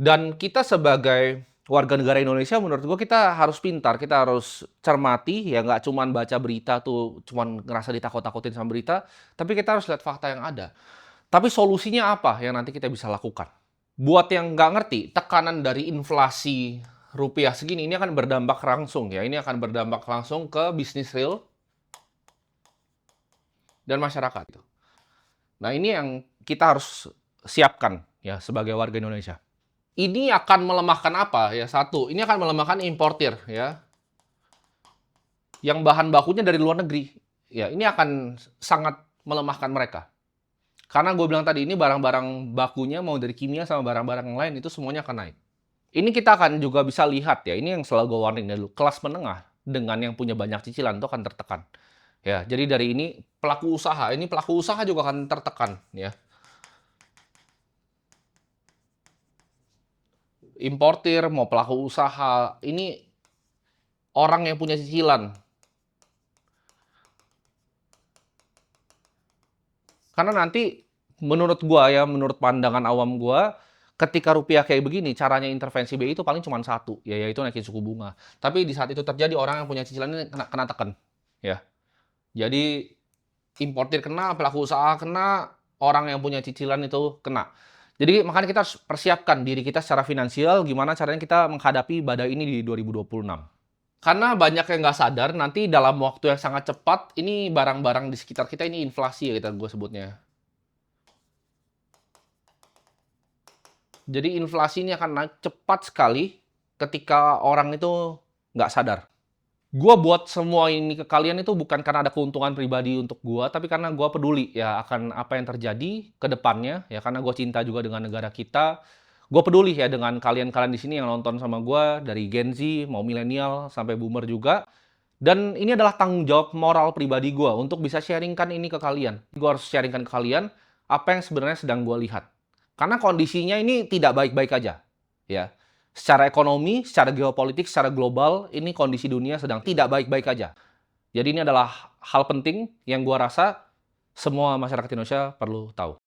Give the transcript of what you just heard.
Dan kita sebagai warga negara Indonesia menurut gua kita harus pintar, kita harus cermati, ya nggak cuman baca berita tuh, cuman ngerasa ditakut-takutin sama berita, tapi kita harus lihat fakta yang ada. Tapi solusinya apa yang nanti kita bisa lakukan? Buat yang nggak ngerti, tekanan dari inflasi rupiah segini ini akan berdampak langsung ya, ini akan berdampak langsung ke bisnis real dan masyarakat. Nah, ini yang kita harus siapkan ya sebagai warga Indonesia. Ini akan melemahkan apa ya? Satu, ini akan melemahkan importir ya, yang bahan bakunya dari luar negeri. Ya, ini akan sangat melemahkan mereka. Karena gue bilang tadi, ini barang-barang bakunya mau dari kimia sama barang-barang yang lain itu semuanya akan naik. Ini kita akan juga bisa lihat ya, ini yang selalu gue warning dulu, kelas menengah dengan yang punya banyak cicilan itu akan tertekan. Ya, jadi dari ini pelaku usaha juga akan tertekan ya. Importir mau pelaku usaha, ini orang yang punya cicilan. Karena nanti menurut gua ya, menurut pandangan awam gua, ketika rupiah kayak begini, caranya intervensi BI itu paling cuma satu, ya yaitu naikin suku bunga. Tapi di saat itu terjadi, orang yang punya cicilan ini kena tekan, ya. Jadi importir kena, pelaku usaha kena, orang yang punya cicilan itu kena. Jadi makanya kita harus persiapkan diri kita secara finansial, gimana caranya kita menghadapi badai ini di 2026. Karena banyak yang nggak sadar, nanti dalam waktu yang sangat cepat, ini barang-barang di sekitar kita ini inflasi ya kita gue sebutnya. Jadi inflasi ini akan naik cepat sekali ketika orang itu nggak sadar. Gua buat semua ini ke kalian itu bukan karena ada keuntungan pribadi untuk gua, tapi karena gua peduli ya akan apa yang terjadi ke depannya, ya karena gua cinta juga dengan negara kita. Gua peduli ya dengan kalian-kalian di sini yang nonton sama gua, dari Gen Z, mau milenial, sampai boomer juga. Dan ini adalah tanggung jawab moral pribadi gua untuk bisa sharingkan ini ke kalian. Gua harus sharingkan ke kalian apa yang sebenarnya sedang gua lihat. Karena kondisinya ini tidak baik-baik aja, ya. Secara ekonomi, secara geopolitik, secara global, ini kondisi dunia sedang tidak baik-baik aja. Jadi ini adalah hal penting yang gua rasa semua masyarakat Indonesia perlu tahu.